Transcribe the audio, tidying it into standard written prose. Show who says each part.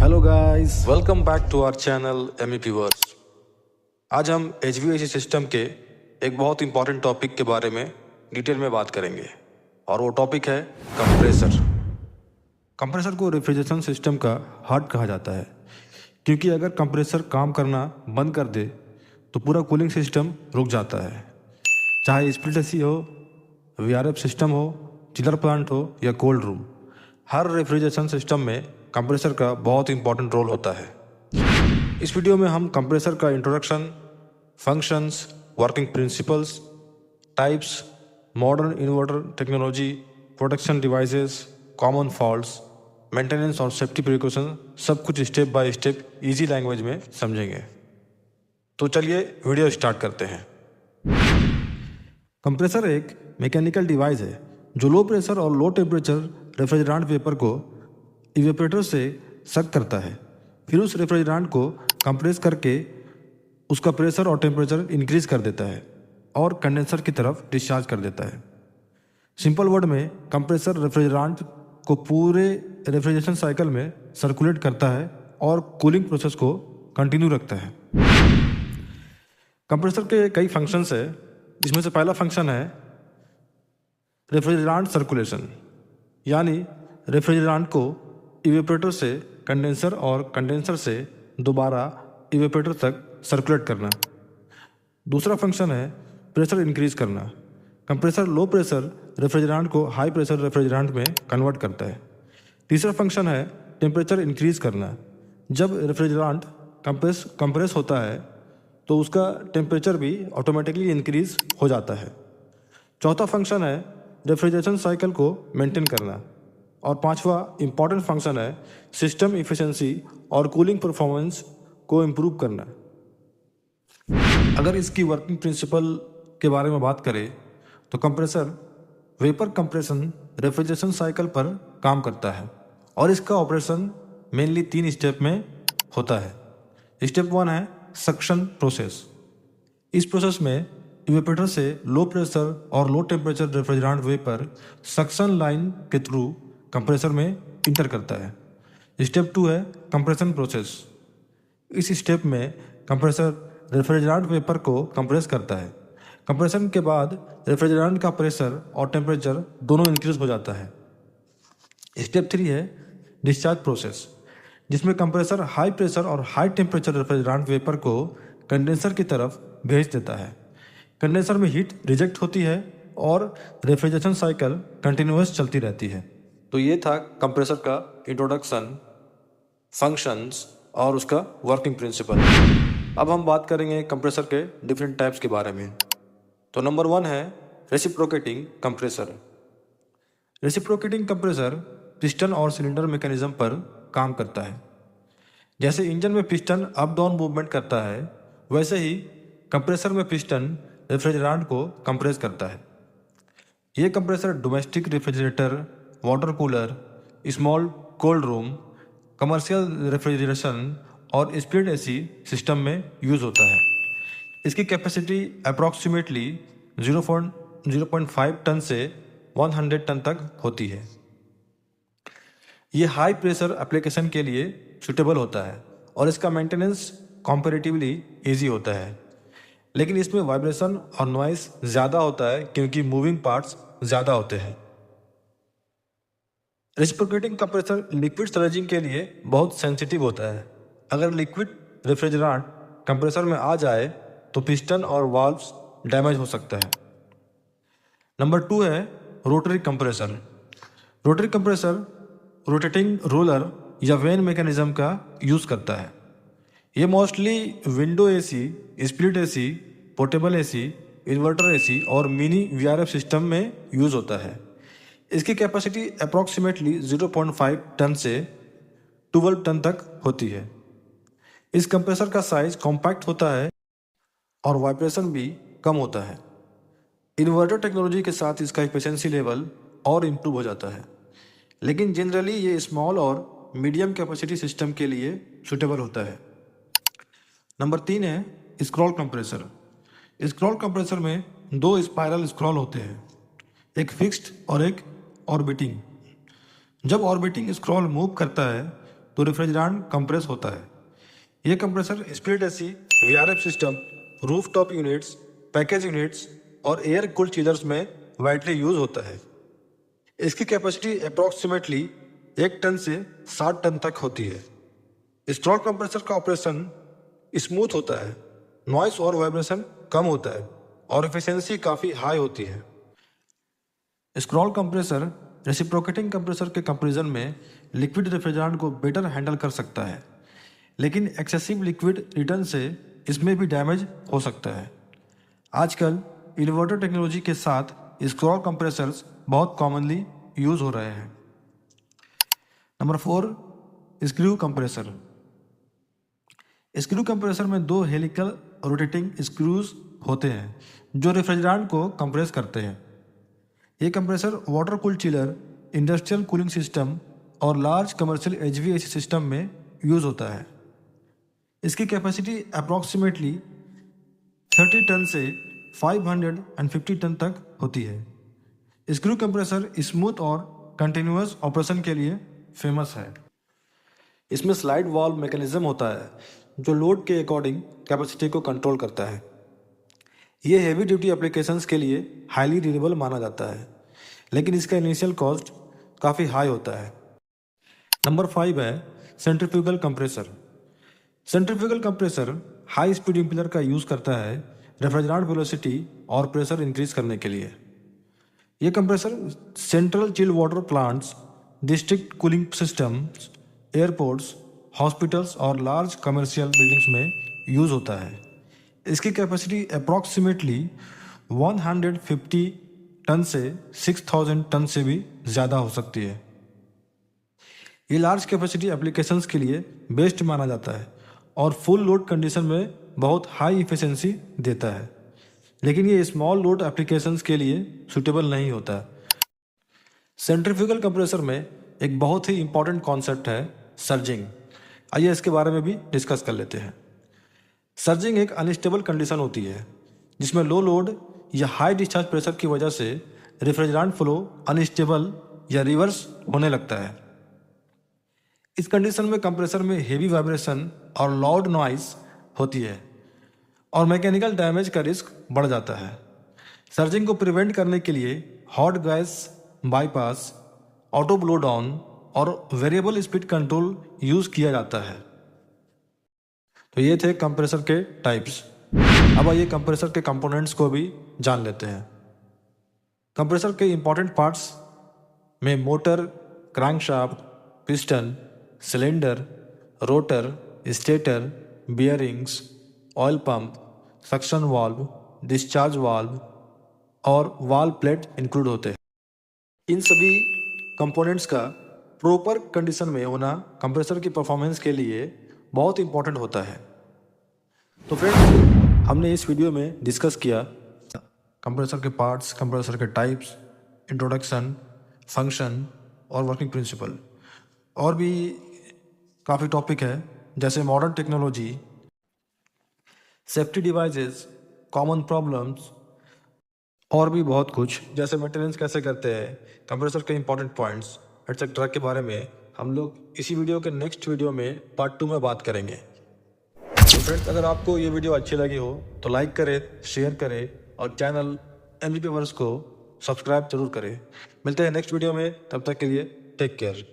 Speaker 1: Hello guys,
Speaker 2: welcome back to our channel MEP verse. आज हम HVAC system के एक बहुत इंपॉर्टेंट टॉपिक के बारे में डिटेल में बात करेंगे और वो टॉपिक है कंप्रेसर। कंप्रेसर को रेफ्रिजरेशन सिस्टम का हार्ट कहा जाता है क्योंकि अगर कंप्रेसर काम करना बंद कर दे तो पूरा कूलिंग सिस्टम रुक जाता है। चाहे स्प्लिट एसी हो, VRF सिस्टम हो, चिलर प्लांट हो या कोल्ड रूम, हर रेफ्रिजरेशन सिस्टम में कंप्रेसर का बहुत इंपॉर्टेंट रोल होता है। इस वीडियो में हम कंप्रेसर का introduction, functions, working principles, types, modern inverter technology, protection devices, common faults, maintenance और सेफ्टी प्रिकॉशन सब कुछ step by step easy language में समझेंगे। तो चलिए वीडियो स्टार्ट करते हैं। कंप्रेसर एक मैकेनिकल डिवाइस है जो लो प्रेशर और लो टेम्परेचर रेफ्रिजरेंट वेपर को इवेपोरेटर से सक करता है, फिर उस रेफ्रिजरेंट को कंप्रेस करके उसका प्रेशर और टेम्परेचर इंक्रीज कर देता है और कंडेंसर की तरफ डिस्चार्ज कर देता है। सिंपल वर्ड में कंप्रेसर रेफ्रिजरेंट को पूरे रेफ्रिजरेशन साइकिल में सर्कुलेट करता है और कूलिंग प्रोसेस को कंटिन्यू रखता है। कंप्रेसर के कई फंक्शंस है, जिसमें से पहला फंक्शन है रेफ्रिजरेंट सर्कुलेशन, यानी रेफ्रिजरेंट को इवेपोरेटर से कंडेंसर और कंडेंसर से दोबारा इवेपोरेटर तक सर्कुलेट करना। दूसरा फंक्शन है प्रेशर इंक्रीज करना। कंप्रेसर लो प्रेशर रेफ्रिजरेंट को हाई प्रेशर रेफ्रिजरेंट में कन्वर्ट करता है। तीसरा फंक्शन है टेम्परेचर इंक्रीज करना। जब रेफ्रिजरेंट कंप्रेस होता है तो उसका टेम्परेचर भी ऑटोमेटिकली इंक्रीज हो जाता है। चौथा फंक्शन है रेफ्रिजरेशन साइकिल को मेंटेन करना। और पांचवा इंपॉर्टेंट फंक्शन है सिस्टम इफिशिएंसी और कूलिंग परफॉर्मेंस को इम्प्रूव करना। अगर इसकी वर्किंग प्रिंसिपल के बारे में बात करें तो compressor vapour compression refrigeration cycle पर काम करता है और इसका ऑपरेशन मेनली 3 स्टेप में होता है। स्टेप 1 है सक्शन प्रोसेस। इस प्रोसेस में इवेपोरेटर से लो प्रेशर और low temperature refrigerant vapour suction line के थ्रू कंप्रेसर में इंटर करता है। स्टेप 2 है कंप्रेशन प्रोसेस। इस स्टेप में कंप्रेसर रेफ्रिजरेंट वेपर को कंप्रेस करता है। कंप्रेशन के बाद रेफ्रिजरेंट का प्रेशर और टेम्परेचर दोनों इंक्रीज हो जाता है। स्टेप 3 है डिस्चार्ज प्रोसेस, जिसमें कंप्रेसर हाई प्रेशर और हाई टेम्परेचर रेफ्रिजरेंट वेपर को कंडेंसर की तरफ भेज देता है। कंडेंसर में हीट रिजेक्ट होती है और रेफ्रिजरेशन साइकिल कंटिन्यूअस चलती रहती है। तो ये था कंप्रेसर का इंट्रोडक्शन, फंक्शंस और उसका वर्किंग प्रिंसिपल। अब हम बात करेंगे कंप्रेसर के डिफरेंट टाइप्स के बारे में। तो नंबर 1 है reciprocating compressor. Reciprocating compressor piston और सिलेंडर मैकेनिज्म पर काम करता है। जैसे इंजन में पिस्टन अप डाउन मूवमेंट करता है, वैसे ही कंप्रेसर में पिस्टन रेफ्रिजरेंट को कंप्रेस करता है। ये compressor domestic refrigerator, water cooler, small cold room, commercial refrigeration और स्प्लिट एसी सिस्टम में यूज होता है। इसकी कैपेसिटी अप्रॉक्सीमेटली 0.5 टन से 100 टन तक होती है। ये हाई प्रेशर एप्लीकेशन के लिए सूटेबल होता है और इसका मेंटेनेंस कंपैरेटिवली इजी होता है, लेकिन इसमें वाइब्रेशन और नॉइस ज़्यादा होता है क्योंकि मूविंग पार्ट्स ज़्यादा होते हैं। रेसिप्रोकेटिंग कंप्रेसर लिक्विड स्लजिंग के लिए बहुत सेंसिटिव होता है। अगर लिक्विड रेफ्रिजरेंट कंप्रेसर में आ जाए तो पिस्टन और वाल्व्स डैमेज हो सकता है। नंबर 2 है rotary compressor. Rotary compressor rotating roller या वेन मैकेनिज्म का यूज़ करता है। ये mostly window AC, split AC, portable AC, inverter AC और मिनी VRF सिस्टम में यूज़ होता है। इसकी कैपेसिटी अप्रॉक्सीमेटली 0.5 टन से 12 टन तक होती है। इस कंप्रेसर का साइज कॉम्पैक्ट होता है और वाइब्रेशन भी कम होता है। इन्वर्टर टेक्नोलॉजी के साथ इसका एफिशिएंसी लेवल और इम्प्रूव हो जाता है, लेकिन जनरली ये स्मॉल और मीडियम कैपेसिटी सिस्टम के लिए सूटेबल होता है। नंबर 3 है स्क्रॉल कंप्रेसर। स्क्रॉल कंप्रेसर में 2 स्पाइरल स्क्रॉल होते हैं, एक फिक्स्ड और एक ऑर्बिटिंग। जब ऑर्बिटिंग स्क्रॉल मूव करता है तो रेफ्रिजरेंट कंप्रेस होता है। यह compressor split AC, VRF system, rooftop units, package units और एयर कूल्ड चिलर्स में वाइडली यूज होता है। इसकी कैपेसिटी अप्रॉक्सीमेटली 1 टन से 60 टन तक होती है। स्क्रॉल कंप्रेसर का ऑपरेशन स्मूथ होता है, नॉइस और वाइब्रेशन कम होता है और एफिशिएंसी काफ़ी हाई होती है। स्क्रॉल कंप्रेसर रेसिप्रोकेटिंग कंप्रेसर के कंपैरिजन में लिक्विड रेफ्रिजरेंट को बेटर हैंडल कर सकता है, लेकिन एक्सेसिव लिक्विड रिटर्न से इसमें भी डैमेज हो सकता है। आजकल इन्वर्टर टेक्नोलॉजी के साथ स्क्रॉल कंप्रेसर्स बहुत कॉमनली यूज हो रहे हैं। Number 4, screw compressor. Screw compressor में 2 हेलिकल रोटेटिंग स्क्रूज होते हैं जो रेफ्रिजरेंट को कंप्रेस करते हैं। ये compressor water cooled chiller, industrial cooling system और लार्ज कमर्शियल HVAC सिस्टम में यूज होता है। इसकी कैपेसिटी अप्रॉक्सीमेटली 30 टन से 550 टन तक होती है। स्क्रू कंप्रेसर स्मूथ और कंटिन्यूअस ऑपरेशन के लिए फेमस है। इसमें स्लाइड वाल्व मैकेनिज्म होता है जो लोड के अकॉर्डिंग कैपेसिटी को कंट्रोल करता है। ये हेवी ड्यूटी एप्लीकेशंस के लिए हाईली ड्यूरेबल माना जाता है, लेकिन इसका इनिशियल कॉस्ट काफ़ी हाई होता है। नंबर 5 है centrifugal compressor. Centrifugal compressor high speed impeller का यूज़ करता है रेफ्रिजरेंट वेलोसिटी और प्रेशर इंक्रीज करने के लिए। ये compressor central chill water plants, district cooling systems, airports, hospitals और लार्ज कमर्शियल बिल्डिंग्स में यूज़ होता है। इसकी कैपेसिटी अप्रॉक्सीमेटली 150 टन से 6000 टन से भी ज़्यादा हो सकती है। ये लार्ज कैपेसिटी एप्लीकेशंस के लिए बेस्ट माना जाता है और फुल लोड कंडीशन में बहुत हाई इफिशिएंसी देता है, लेकिन ये स्मॉल लोड एप्लीकेशंस के लिए सूटेबल नहीं होता। सेंट्रीफ्यूगल कंप्रेसर में एक बहुत ही इंपॉर्टेंट कॉन्सेप्ट है सर्जिंग। आइए इसके बारे में भी डिस्कस कर लेते हैं। सर्जिंग एक अनस्टेबल कंडीशन होती है जिसमें लो लोड या हाई डिस्चार्ज प्रेशर की वजह से रेफ्रिजरेंट फ्लो अनस्टेबल या रिवर्स होने लगता है। इस कंडीशन में कंप्रेसर में हेवी वाइब्रेशन और लाउड नॉइस होती है और मैकेनिकल डैमेज का रिस्क बढ़ जाता है। सर्जिंग को प्रिवेंट करने के लिए hot gas bypass, auto blow down और वेरिएबल स्पीड कंट्रोल यूज़ किया जाता है। तो ये थे कंप्रेसर के टाइप्स। अब आइए कंप्रेसर के कंपोनेंट्स को भी जान लेते हैं। कंप्रेसर के इंपॉर्टेंट पार्ट्स में motor, crankshaft, piston, cylinder, rotor, stator, bearings, oil pump, suction valve, discharge valve और वाल्व प्लेट इंक्लूड होते हैं। इन सभी कंपोनेंट्स का प्रॉपर कंडीशन में होना कंप्रेसर की परफॉर्मेंस के लिए बहुत इंपॉर्टेंट होता है। तो फ्रेंड्स, हमने इस वीडियो में डिस्कस किया कंप्रेसर के पार्ट्स, कंप्रेसर के टाइप्स, इंट्रोडक्शन, फंक्शन और वर्किंग प्रिंसिपल। और भी काफ़ी टॉपिक है जैसे modern technology, safety devices, common problems और भी बहुत कुछ, जैसे मेंटेनेंस कैसे करते हैं, कंप्रेसर के इंपॉर्टेंट पॉइंट्स एटसेट्रा के बारे में हम लोग इसी वीडियो के नेक्स्ट वीडियो में पार्ट 2 में बात करेंगे। तो फ्रेंड्स, अगर आपको ये वीडियो अच्छी लगी हो तो लाइक करें, शेयर करें और चैनल MGP वर्स को सब्सक्राइब जरूर करें। मिलते हैं नेक्स्ट वीडियो में, तब तक के लिए टेक केयर।